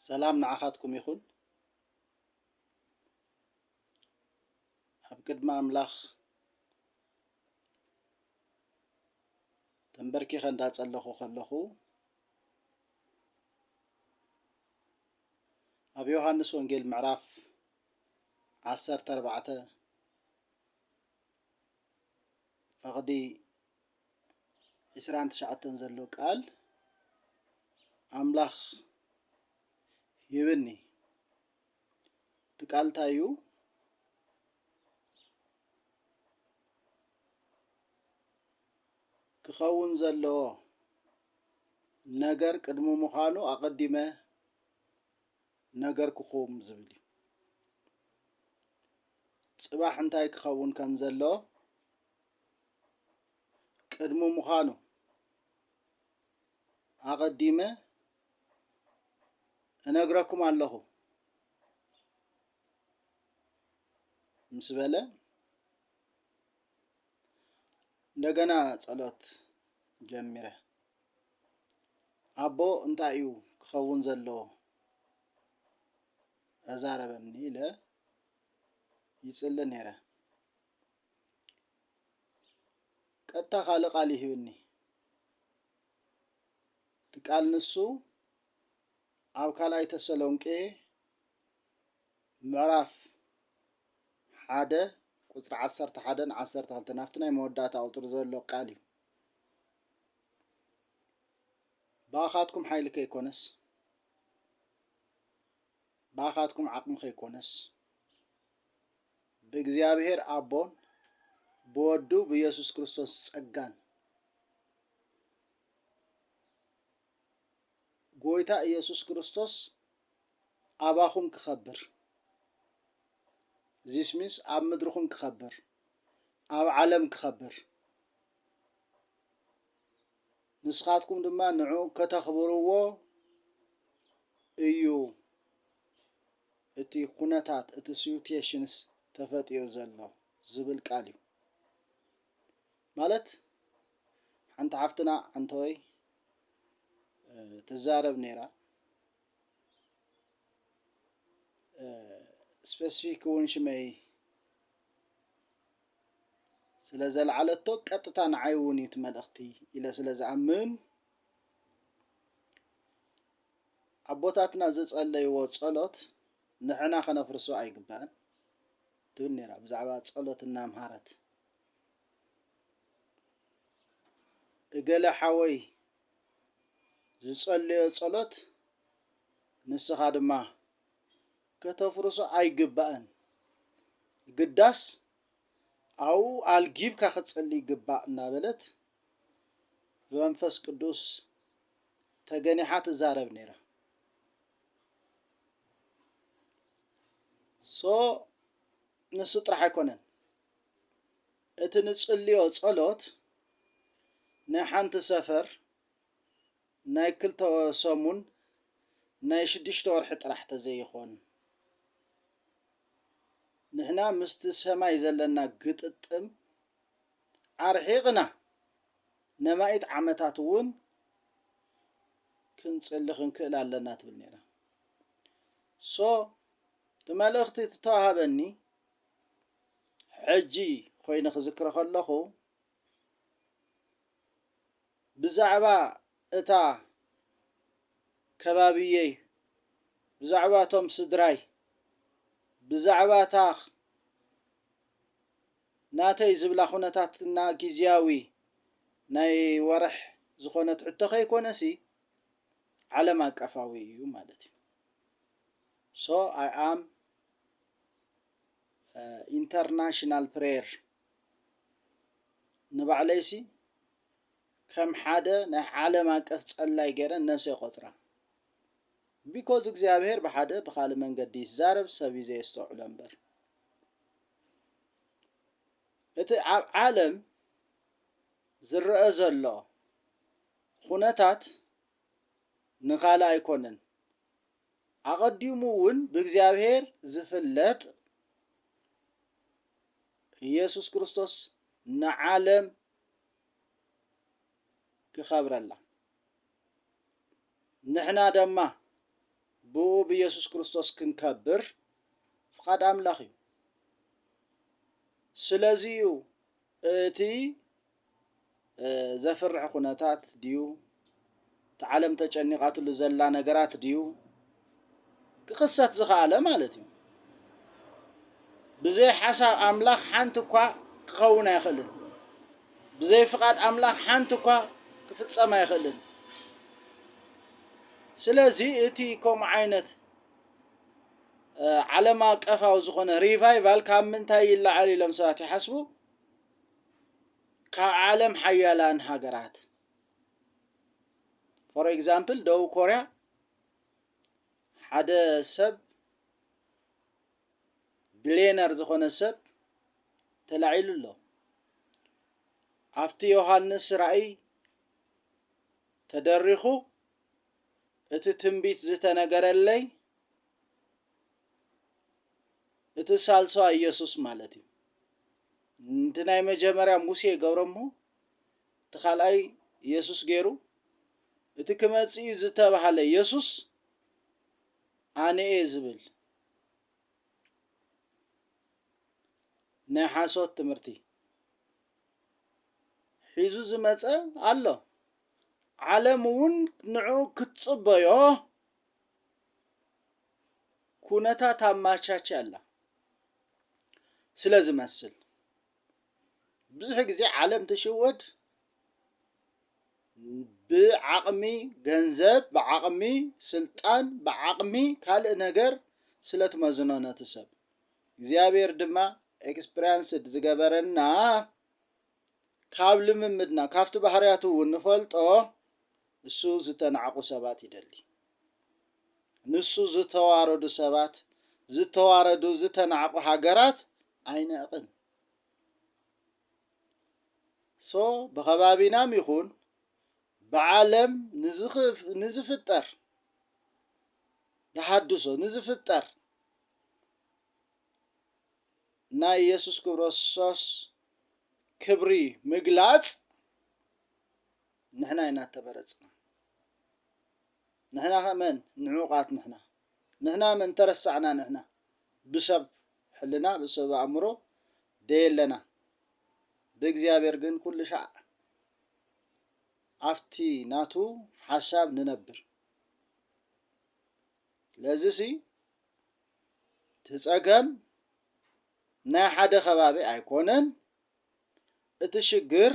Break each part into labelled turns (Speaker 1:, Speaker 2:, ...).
Speaker 1: سلام نعخاتكم يخون أبقد ما أملاخ تنبركي خندات ألخو خلخو أبي يوحنس ونجيل معراف 14 فقدي إسران تشعتن زلو قال أملاخ يبني تقال تايو كخون زلو نجر قدمو مخانو أقدمه نجر كخوم زبلي صباح انتاي كخون كم زلو قدمو مخانو أقدمه أنقرأكم الله مسبلة እንደገና ጸሎት ጀምረ አቦ እንታዩ ክኸውን ዘለዎ አዛረበኒ ኢለ ይጽል ነይረ ቀጥታ ካልእ ቃል ይህብኒ ትቃል ንሱ ኣብ ካልኣይ ተሰሎንቄ ምዕራፍ 1 ቁጥሪ 11 12 ናፍቲ ናይ መወዳእታ ቁጥሪ ዘሎ ቃል እዩ ባኻትኩም ሓይሊ ከይኮነስ ባኻትኩም ዓቅሚ ከይኮነስ በእግዚአብሔር አቦን በወዱ በኢየሱስ ክርስቶስ ጸጋን ጎይታ ኢየሱስ ክርስቶስ አባኹም ክኸብር this means ኣብ ምድርኹም ክኸብር ኣብ ዓለም ክኸብር ንስኻትኩም ድማ ንዑ ከተኽብርዎ እዩ እቲ ኩነታት እቲ ሲቹዌሽንስ ተፈጥዮ ዘሎ ዝብል ቃል እዩ ማለት ሓንቲ ሓፍትና አንተወይ ትዛረብ ነይራ ስፔሲፊክ ወንሽመይ ስለዘለዓለቶ ቀጥታ ንዓይ እውን እዩ መልእኽቲ ኢለ ስለዝኣምን ኣቦታትና ዝጸለይዎ ጸሎት ንሕና ከነፍርሶ ኣይግባእን ትብል ነይራ ብዛዕባ ጸሎት እናምሃረት እገለ ሓወይ ዝጸለዮ ጸሎት ንስኻ ድማ ከተፍርሶ ኣይግባእን ግዳስ አው አልጊብካ ክትጸልይ ይግባእ እናበለት በመንፈስ ቅዱስ ተገኒሓ ትዛረብ ነይራ ንሱ ጥራሕ ኣይኮነን እቲ ንጽልዮ ጸሎት ናይ ሓንቲ ሰፈር ናይ 2 ሰሙን ናይ 6 ወርሒ ጥራሕ ተዘይኾን ንሕና ምስቲ ሰማይ ዘለና ግጥጥም ኣርሒቕና ነማይት ዓመታት እውን ክንጽሊ ክንክእል ኣለና ትብል ነይራ ተመልእኽቲ ተዋሃበኒ ሕጂ ኮይነ ክዝክረ ከለኹ ብዛዕባ እታ ከባቢየይ ብዛዕባ ቶም ስድራይ ብዛዕባ እታ ናተይ ዝብላ ኩነታትና ጊዜያዊ ናይ ወርሕ ዝኾነት ሕቶ ከይኮነሲ ዓለም አቀፋዊ እዩ ማለት እዩ I am international prayer ንባዕለይሲ ከም ሓደ ናይ ዓለም አቀፍ ጸላይ ገይረ ነፍሰይ ቆጥራ ቢኮዝ እግዚአብሔር በሓደ በኻልእ መንገዲ ይዛረብ ሰብ እዩ ዘየስተውዕሎ እምበር እቲ ኣብ ዓለም ዝረአ ዘሎ ኩነታት ንኻልእ ኣይኮነን ኣቐዲሙ እውን ብእግዚአብሔር ዝፍለጥ ኢየሱስ ክርስቶስ ንዓለም ክኸብረላ ንሕና ድማ ብኡ ብኢየሱስ ክርስቶስ ክንከብር ፍቃድ ኣምላኽ እዩ ስለዚዩ እቲ ዘፍርሕ ኩነታት ድዩ ተዓለም ተጨኒቃትሉ ዘላ ነገራት ድዩ ክኽሰት ዝኽኣለ ማለት እዩ ብዘይ ሓሳብ ኣምላኽ ሓንቲ እኳ ክኸውን ኣይኽእልን ብዘይ ፍቃድ ኣምላኽ ሓንቲ እኳ ክፍጸም ኣይኽእልን ስለዚ እቲ ከምኡ ዓይነት ዓለም አቀፋዊ ዝኾነ ሪቫይቫል ካብ ምንታይ ይለዓል ኢሎም ሰባት ይሓስቡ ካብ ዓለም ሓያላን ሃገራት ፎር ኤግዛምፕል ደቡብ ኮርያ ሓደ ሰብ ቢልዮነር ዝኾነ ሰብ ተላዒሉ ኣሎ ኣብቲ ዮሐንስ ራእይ ተደሪኹ እቲ ትንቢት ዝተነገረለይ እቲ ሳልሳይ ኢየሱስ ማለት እዩ እንት ናይ መጀመርያ ሙሴ ገብሮሞ ተኻልኣይ ኢየሱስ ገይሩ እቲ ክመጽእ ዝተባሃለ ኢየሱስ ኣነኤ ዝብል ናይ ሓሶት ትምህርቲ ሒዙ ዝመጸ ኣሎ ዓለም እውን ንዑ ክትጽበዮ ኩነታት ኣማቻች ኣላ ስለዝመስል ብዙሕ ግዜ ዓለም ትሽወድ ብዓቅሚ ገንዘብ ብዓቅሚ ስልጣን ብዓቅሚ ካልእ ነገር ስለትመዝኖ ነቲ ሰብ እግዚአብሔር ድማ ኤክስፒሪየንስድ ዝገበረና ካብ ልምምድና ካብቲ ባህርያቱ ንፈልጦ እሱ ዝተናዕቁ ሰባት ይደሊ ንሱ ዝተዋረዱ ሰባት ዝተዋረዱ ዝተናዕቁ ሃገራት ኣይነቕን ሶ በኸባቢናም ይኹን بعالم نزفطر تحدثو نزفطر نا ኢየሱስ ክርስቶስ ክብሪ ምግላጽ نحنا እናተበረጽና نحنا من نعوقات نحنا من ترسعنا نحنا بسب حلنا بسب أمره ديلنا بእግዚአብሔር ግን كل شيء أفتي ناتو حساب ننبر لازسي تسأقم نا حدا خبابي أيكونن اتشقر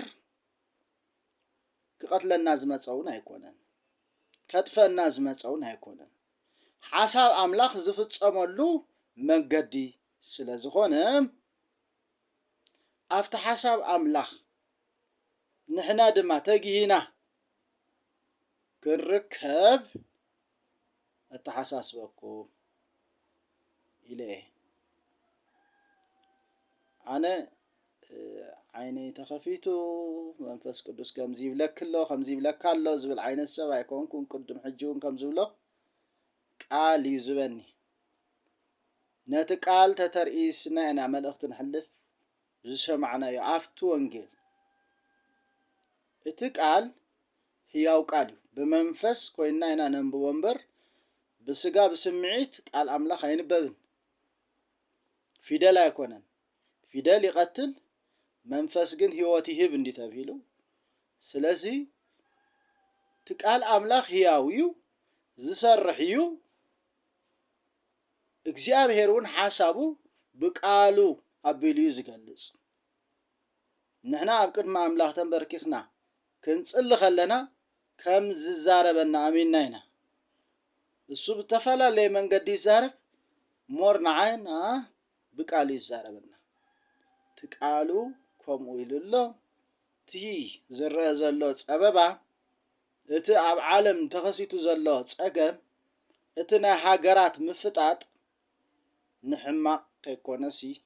Speaker 1: كقتل الناس متصون أيكونن كتف الناس متصون أيكونن حساب أملاخ زفت صملو من قدي سلازخونهم أفتح حساب أملاخ نحنا دما تجينا كركب التحساس بكو إليه أنا عيني تخفيتو منفس قدس كم زيب لك الله خم زيب لك الله زبل عين السبع يكون كون قدم حجون كم زبله قال يزبني نتقال تترئيسنا أنا ملأخت نحلف زسمعنا يعفتو انجيل اتقال هياو قالو بمنفس كوينا هنا ننبو ونبر بسقا بسمعيت قال أملاخ ينببن فيدال يكونن فيدال يقتل منفس جن هيواتي هيب اندي تابيلو سلازي تقال أملاخ هياويو زسرحيو እግዚአብሔርን ሐሳቡ በቃሉ አብሊዩ ዝገልጽ نحن أبقدم أملاخ تنبركخنا كنصل خلنا كم ززاربنا أميننا هنا السوب تفعل لي من قد يزارب مورنا عين بقالي يزاربنا تقالو كم ويل الله تي زرع زلوت أبابا اتي أب عالم تخسيتو زلوت أقم اتنا حاقرات مفتات نحما كيكونسي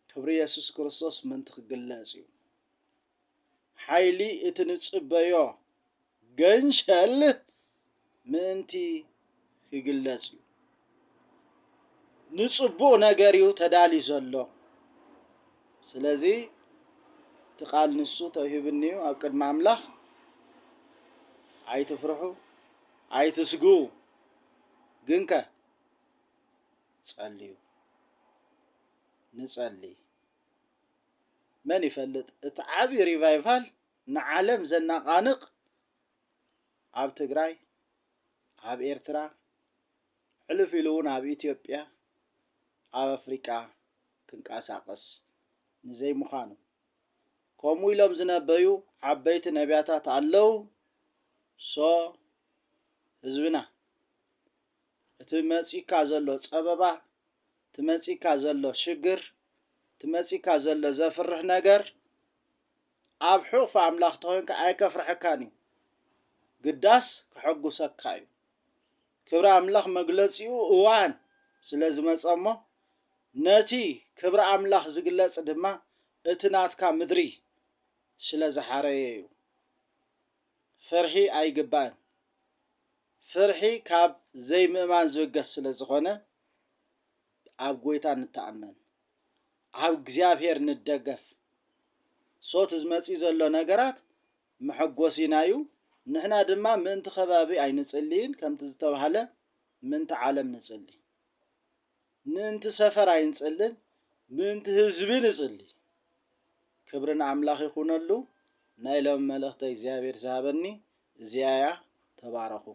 Speaker 1: كبر يسوس كريستوس من تخجلاسيو حيلي اتنصبيو غنشل منتي يجلاسيو نصبو نغريو تدالي زلو سلازي تقال نسو توهبنيو اب قدم املاح اي تفرحو اي تسغو ግንከ ጸልዩ ንጸልይ من يفلت اتعابي ريفايفال نعلم زنقانق عب تقراي عب إيرترا حلف يلون عب إثيوبيا عب أفريقيا كنقاساقس نزي مخانو كومو يلوم زنبيو عبيت نبياتات علو سو هزبنا تمصيكا زلو صببا تمصيكا زلو شجر تمصيكا زلو زفرح ነገር ኣብ ሕቑፍ ኣምላኽ ተኾንካ ኣይከፍርሐካኒ ግዳስ ክሕጉሰካ እዩ ክብሪ ኣምላኽ መግለፂኡ እዋን ስለ ዝመፀሞ ነቲ ክብሪ ኣምላኽ ዝግለጽ ድማ እቲ ናትካ ምድሪ ስለ ዝሓረየ እዩ ፍርሒ ኣይግባእን ፍርሒ ካብ ዘይምእማን ዝብገስ ስለ ዝኾነ ኣብ ጎይታ ንተኣመን ኣብ እግዚአብሔር ንደገፍ ሶት ዝመጽ ዘሎ ነገራት መሐጎሲናዩ ንሕና ድማ ምእንቲ ከባቢ ኣይንጽልይን ከምቲ ዝተባሃለ ምእንቲ ዓለም ንጽልይ ምእንቲ ሰፈር ኣይንጽልን ምእንቲ ህዝቢ ንጽልይ ክብርን ኣምላኽ ይኹነሉ ናይ ሎም መልእኽቲ እግዚአብሔር ዝሃበኒ እዚያያ ተባረኹ